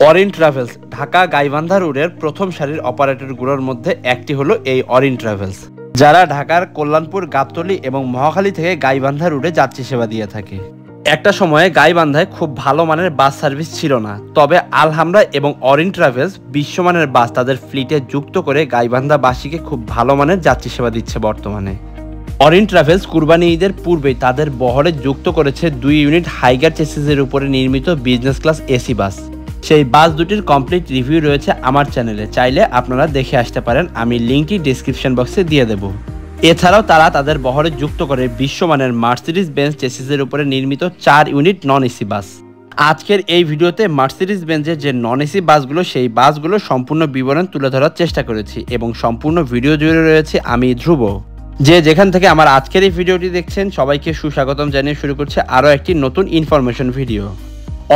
Orin travels Dhaka Gaibandha রুটের প্রথম সারির অপারেটরগুলোর মধ্যে একটি হলো এই অরিন ট্রাভেলস, যারা ঢাকার কল্যাণপুর, গাবতলী এবং মহাখালী থেকে গাইবান্ধা রুটে যাত্রী সেবা দিয়ে থাকে। একটা সময়ে গাইবান্ধায় খুব ভালো মানের বাস সার্ভিস ছিল না, তবে আলহামরা এবং অরিন ট্রাভেলস বিশ্বমানের বাস তাদের ফ্লিটে যুক্ত করে গাইবান্ধাবাসীকে খুব ভালো মানের যাত্রী সেবা দিচ্ছে বর্তমানে। অরিন ট্রাভেলস কুরবানি ঈদের পূর্বেই তাদের বহরে যুক্ত করেছে 2 ইউনিট হাইগার চেসিসের উপরে নির্মিত বিজনেস ক্লাস এসি বাস। সেই বাস দুটির কমপ্লিট রিভিউ রয়েছে আমার চ্যানেলে, চাইলে আপনারা দেখে আসতে পারেন, আমি লিঙ্কটি ডেসক্রিপশন বক্সে দিয়ে দেব। এছাড়াও তারা তাদের বহরে যুক্ত করে বিশ্বমানের মার্সিডিজ বেঞ্জ চেসিসের উপরে নির্মিত 4 ইউনিট নন এসি বাস। আজকের এই ভিডিওতে মার্সিডিজ বেঞ্জের যে নন এসি বাসগুলো, সেই বাসগুলো সম্পূর্ণ বিবরণ তুলে ধরার চেষ্টা করেছি এবং সম্পূর্ণ ভিডিও জুড়ে রয়েছে আমি ধ্রুব। যে যেখান থেকে আমার আজকের এই ভিডিওটি দেখছেন সবাইকে সুস্বাগতম জানিয়ে শুরু করছে আরও একটি নতুন ইনফরমেশন ভিডিও।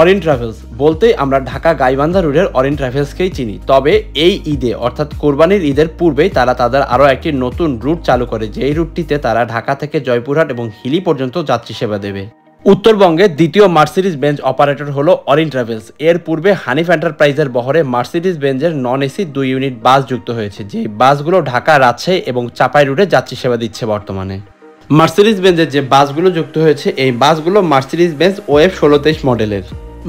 অরিন ট্রাভেলস বলতেই আমরা ঢাকা গাইবান্ধা রুটের অরিন ট্রাভেলসকেই চিনি, তবে এই ঈদে অর্থাৎ কোরবানির ঈদের পূর্বেই তারা তাদের আরও একটি নতুন রুট চালু করে, যেই রুটটিতে তারা ঢাকা থেকে জয়পুরহাট এবং হিলি পর্যন্ত যাত্রী সেবা দেবে। উত্তরবঙ্গের দ্বিতীয় মার্সিডিজ বেঞ্জ অপারেটর হলো অরিন ট্রাভেলস। এর পূর্বে হানিফ এন্টারপ্রাইজের বহরে মার্সিডিজ বেঞ্জের নন এসি 2 ইউনিট বাস যুক্ত হয়েছে, যে বাসগুলো ঢাকা, রাজশাহী এবং চাপাই রুটে যাত্রী সেবা দিচ্ছে বর্তমানে। মার্সিডিজ বেঞ্জের যে বাসগুলো যুক্ত হয়েছে, এই বাসগুলো মার্সিডিজ বেঞ্জ ওএফ 1623 মডেলের।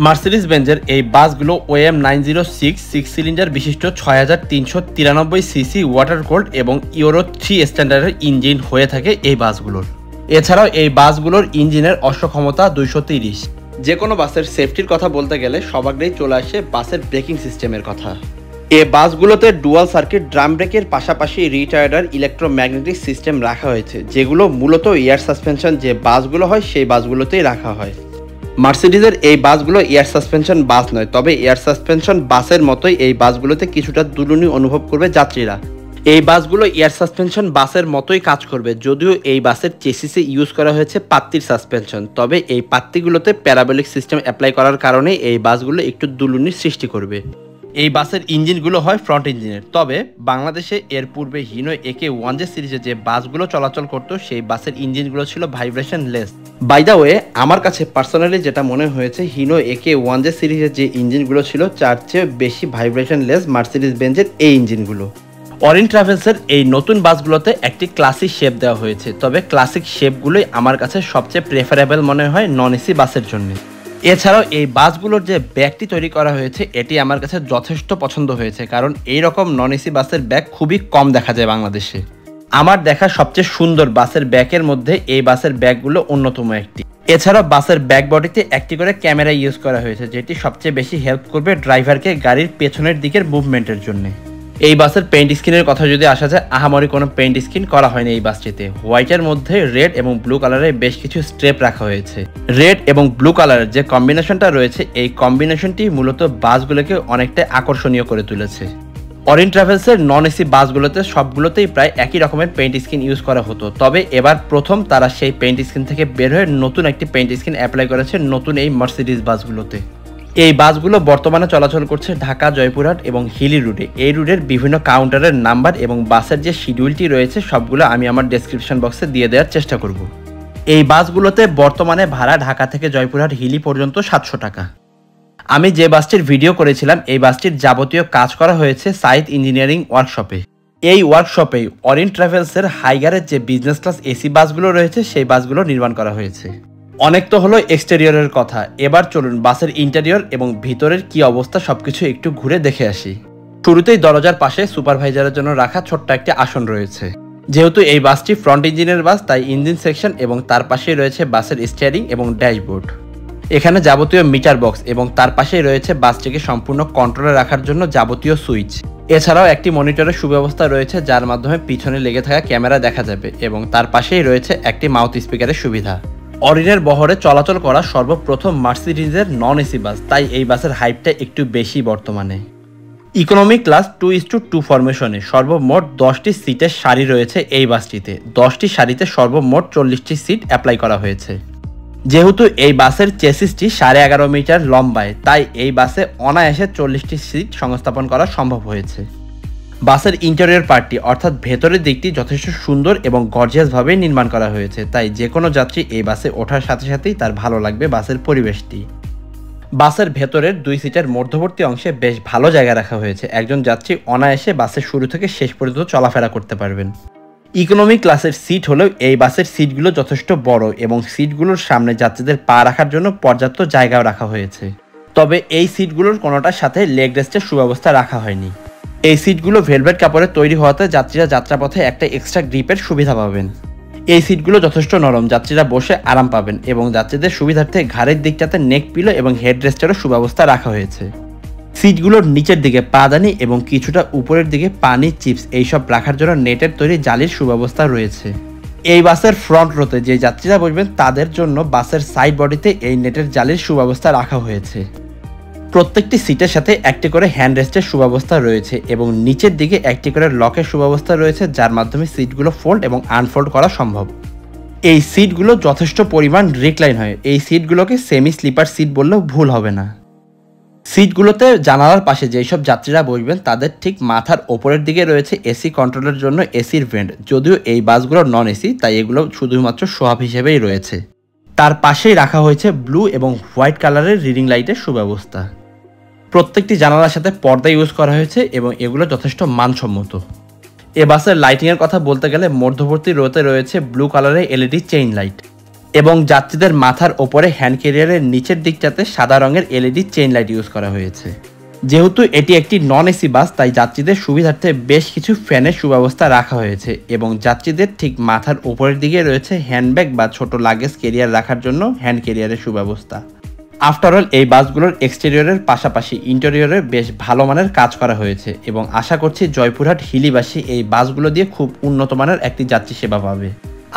মার্সিডিজ বেঞ্জের এই বাসগুলো ওএম 906 6 সিলিন্ডার বিশিষ্ট 6393 সিসি ওয়াটার কোল্ড এবং ইউরো 3 স্ট্যান্ডার্ডের ইঞ্জিন হয়ে থাকে এই বাসগুলোর। এছাড়াও এই বাসগুলোর ইঞ্জিনের অশ্বক্ষমতা 230। যে কোনো বাসের সেফটির কথা বলতে গেলে সবাগেই চলে আসে বাসের ব্রেকিং সিস্টেমের কথা। এই বাসগুলোতে ডুয়াল সার্কিট ড্রাম ব্রেকের পাশাপাশি রিটায়ার্ডার ইলেকট্রোম্যাগনেটিক সিস্টেম রাখা হয়েছে, যেগুলো মূলত এয়ার সাসপেনশন যে বাসগুলো হয় সেই বাসগুলোতেই রাখা হয়। মার্সিডিজের এই বাসগুলো এয়ার সাসপেনশন বাস নয়, তবে এয়ার সাসপেনশন বাসের মতোই এই বাসগুলোতে কিছুটা দুলুনি অনুভব করবে যাত্রীরা। এই বাসগুলো এয়ার সাসপেনশন বাসের মতোই কাজ করবে, যদিও এই বাসের চেসিসে ইউজ করা হয়েছে পাত্তির সাসপেনশন, তবে এই পাত্তিগুলোতে প্যারাবোলিক সিস্টেম অ্যাপ্লাই করার কারণে এই বাসগুলো একটু দুলুনির সৃষ্টি করবে। এই বাসের ইঞ্জিনগুলো হয় ফ্রন্ট ইঞ্জিনের, তবে বাংলাদেশে এর পূর্বে হিনো একে 1J সিরিজে যে বাসগুলো চলাচল করতো সেই বাসের ইঞ্জিনগুলো ছিল vibrationless. By the way, আমার কাছে পার্সোনালি যেটা মনে হয়েছে, হিনো একে 1J সিরিজের যে ইঞ্জিনগুলো ছিল তার চেয়ে বেশি ভাইব্রেশন লেস মার্সিডিজ বেঞ্জের এই ইঞ্জিনগুলো। অরিন ট্রাভেলসের এই নতুন বাসগুলোতে একটি ক্লাসিক শেপ দেওয়া হয়েছে, তবে ক্লাসিক শেপগুলোই আমার কাছে সবচেয়ে প্রেফারেবল মনে হয় নন এসি বাসের জন্য। এছাড়াও এই বাসগুলোর যে ব্যাগটি তৈরি করা হয়েছে এটি আমার কাছে যথেষ্ট পছন্দ হয়েছে, কারণ এই রকম নন এসি বাসের ব্যাগ খুবই কম দেখা যায় বাংলাদেশে। আমার দেখা সবচেয়ে সুন্দর বাসের ব্যাগের মধ্যে এই বাসের ব্যাগগুলো অন্যতম একটি। এছাড়াও বাসের ব্যাক বডিতে একটি করে ক্যামেরা ইউজ করা হয়েছে, যেটি সবচেয়ে বেশি হেল্প করবে ড্রাইভারকে গাড়ির পেছনের দিকের মুভমেন্টের জন্য। এই বাসের পেইন্ট স্কিনের কথা যদি আসা যায়, আহামরি কোনো পেইন্ট স্কিন করা হয়নি এই বাসটিতে। হোয়াইটের মধ্যে রেড এবং ব্লু কালারের বেশ কিছু স্ট্রেপ রাখা হয়েছে। রেড এবং ব্লু কালারের যে কম্বিনেশনটা রয়েছে, এই কম্বিনেশনটি মূলত বাসগুলোকে অনেকটাই আকর্ষণীয় করে তুলেছে। অরিন ট্রাভেলসের নন এসি বাসগুলোতে সবগুলোতেই প্রায় একই রকমের পেইন্ট স্কিন ইউজ করা হতো, তবে এবার প্রথম তারা সেই পেইন্ট স্কিন থেকে বের হয়ে নতুন একটি পেইন্ট স্কিন অ্যাপ্লাই করেছে নতুন এই মার্সিডিজ বাসগুলোতে। এই বাসগুলো বর্তমানে চলাচল করছে ঢাকা, জয়পুরহাট এবং হিলি রুটে। এই রুটের বিভিন্ন কাউন্টারের নাম্বার এবং বাসের যে শিডিউলটি রয়েছে সবগুলো আমি আমার ডেসক্রিপশন বক্সে দিয়ে দেওয়ার চেষ্টা করব। এই বাসগুলোতে বর্তমানে ভাড়া ঢাকা থেকে জয়পুরহাট হিলি পর্যন্ত 700 টাকা। আমি যে বাসটির ভিডিও করেছিলাম, এই বাসটির যাবতীয় কাজ করা হয়েছে সাইদ ইঞ্জিনিয়ারিং ওয়ার্কশপে। এই ওয়ার্কশপেই অরিন ট্রাভেলসের হাইগারের যে বিজনেস ক্লাস এসি বাসগুলো রয়েছে সেই বাসগুলো নির্মাণ করা হয়েছে। অনেক তো হলো এক্সটেরিয়রের কথা, এবার চলুন বাসের ইন্টেরিয়র এবং ভিতরের কি অবস্থা সবকিছু একটু ঘুরে দেখে আসি। শুরুতেই দরজার পাশে সুপারভাইজারের জন্য রাখা ছোট্ট একটি আসন রয়েছে। যেহেতু এই বাসটি ফ্রন্ট ইঞ্জিনের বাস, তাই ইঞ্জিন সেকশন এবং তার পাশেই রয়েছে বাসের স্টিয়ারিং এবং ড্যাশবোর্ড। এখানে যাবতীয় মিটার বক্স এবং তার পাশেই রয়েছে বাসটিকে সম্পূর্ণ কন্ট্রোলে রাখার জন্য যাবতীয় সুইচ। এছাড়াও একটি মনিটরের সুব্যবস্থা রয়েছে, যার মাধ্যমে পিছনে লেগে থাকা ক্যামেরা দেখা যাবে এবং তার পাশেই রয়েছে একটি মাউথ স্পিকারের সুবিধা। অরিনের বহরে চলাচল করা সর্বপ্রথম মার্সিডিজের নন এসি বাস, তাই এই বাসের হাইপটা একটু বেশি বর্তমানে। ইকোনমি ক্লাস 2:2 ফরমেশনে সর্বমোট 10টি সিটের সারি রয়েছে এই বাসটিতে। 10টি সারিতে সর্বমোট 40টি সিট অ্যাপ্লাই করা হয়েছে। যেহেতু এই বাসের চেসিসটি 11.5 মিটার লম্বায়, তাই এই বাসে অনায়াসে 40টি সিট সংস্থাপন করা সম্ভব হয়েছে। বাসের ইন্টেরিয়র পার্টটি অর্থাৎ ভেতরের দিকটি যথেষ্ট সুন্দর এবং গর্জিয়াসভাবে নির্মাণ করা হয়েছে, তাই যে কোনো যাত্রী এই বাসে ওঠার সাথে সাথেই তার ভালো লাগবে বাসের পরিবেশটি। বাসের ভেতরের 2 সিটের মধ্যবর্তী অংশে বেশ ভালো জায়গা রাখা হয়েছে। একজন যাত্রী অনায়াসে বাসের শুরু থেকে শেষ পর্যন্ত চলাফেরা করতে পারবেন। ইকোনমি ক্লাসের সিট হলেও এই বাসের সিটগুলো যথেষ্ট বড় এবং সিটগুলোর সামনে যাত্রীদের পা রাখার জন্য পর্যাপ্ত জায়গাও রাখা হয়েছে। তবে এই সিটগুলোর কোনোটার সাথে লেগ রেস্টের সুব্যবস্থা রাখা হয়নি। এই সিটগুলো ভেলভেট কাপড়ে তৈরি হওয়াতে যাত্রীরা যাত্রাপথে একটা এক্সট্রা গ্রিপের সুবিধা পাবেন। এই সিটগুলো যথেষ্ট নরম, যাত্রীরা বসে আরাম পাবেন এবং যাত্রীদের সুবিধার্থে ঘাড়ের দিকটাতে নেক পিলো এবং হেডরেস্টেরও সুব্যবস্থা রাখা হয়েছে। সিটগুলোর নিচের দিকে পাদানি এবং কিছুটা উপরের দিকে পানি, চিপস এইসব রাখার জন্য নেটের তৈরি জালির সুব্যবস্থা রয়েছে। এই বাসের ফ্রন্ট রোতে যে যাত্রীরা বসবেন তাদের জন্য বাসের সাইড বডিতে এই নেটের জালির সুব্যবস্থা রাখা হয়েছে। প্রত্যেকটি সিটের সাথে একটি করে হ্যান্ড রেস্টের সুব্যবস্থা রয়েছে এবং নিচের দিকে একটি করে লকের সুব্যবস্থা রয়েছে, যার মাধ্যমে সিটগুলো ফোল্ড এবং আনফোল্ড করা সম্ভব। এই সিটগুলো যথেষ্ট পরিমাণ রিক্লাইন হয়। এই সিটগুলোকে সেমি স্লিপার সিট বললেও ভুল হবে না। সিটগুলোতে জানালার পাশে যেই সব যাত্রীরা বসবেন তাদের ঠিক মাথার ওপরের দিকে রয়েছে এসি কন্ট্রোলের জন্য এসির ভেন্ট। যদিও এই বাসগুলো নন এসি, তাই এগুলো শুধুমাত্র শো আপ হিসেবেই রয়েছে। তার পাশেই রাখা হয়েছে ব্লু এবং হোয়াইট কালারের রিডিং লাইটের সুব্যবস্থা। প্রত্যেকটি জানালার সাথে পর্দা ইউজ করা হয়েছে এবং এগুলো যথেষ্ট মানসম্মত। এ বাসের লাইটিংয়ের কথা বলতে গেলে মধ্যবর্তী রোতে রয়েছে ব্লু কালারের এলইডি চেইন লাইট এবং যাত্রীদের মাথার ওপরে হ্যান্ড ক্যারিয়ারের নিচের দিকটাতে সাদা রঙের এলইডি চেইন লাইট ইউজ করা হয়েছে। যেহেতু এটি একটি নন এসি বাস, তাই যাত্রীদের সুবিধার্থে বেশ কিছু ফ্যানের সুব্যবস্থা রাখা হয়েছে এবং যাত্রীদের ঠিক মাথার ওপরের দিকে রয়েছে হ্যান্ডব্যাগ বা ছোট লাগেজ ক্যারিয়ার রাখার জন্য হ্যান্ড ক্যারিয়ারের সুব্যবস্থা। আফটারঅল এই বাসগুলোর এক্সটেরিয়রের পাশাপাশি ইন্টেরিয়রে বেশ ভালো মানের কাজ করা হয়েছে এবং আশা করছি জয়পুরহাট হিলিবাসী এই বাসগুলো দিয়ে খুব উন্নত মানের একটি যাত্রী সেবা পাবে।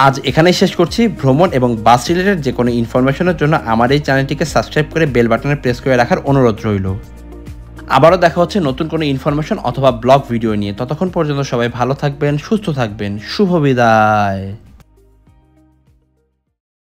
আজ এখানেই শেষ করছি। ভ্রমণ এবং বাস রিলেটেড যে কোনো ইনফরমেশনের জন্য আমার এই চ্যানেলটিকে সাবস্ক্রাইব করে বেল বাটনে প্রেস করে রাখার অনুরোধ রইল। আবারও দেখা হচ্ছে নতুন কোনো ইনফরমেশন অথবা ব্লগ ভিডিও নিয়ে। ততক্ষণ পর্যন্ত সবাই ভালো থাকবেন, সুস্থ থাকবেন। শুভ বিদায়।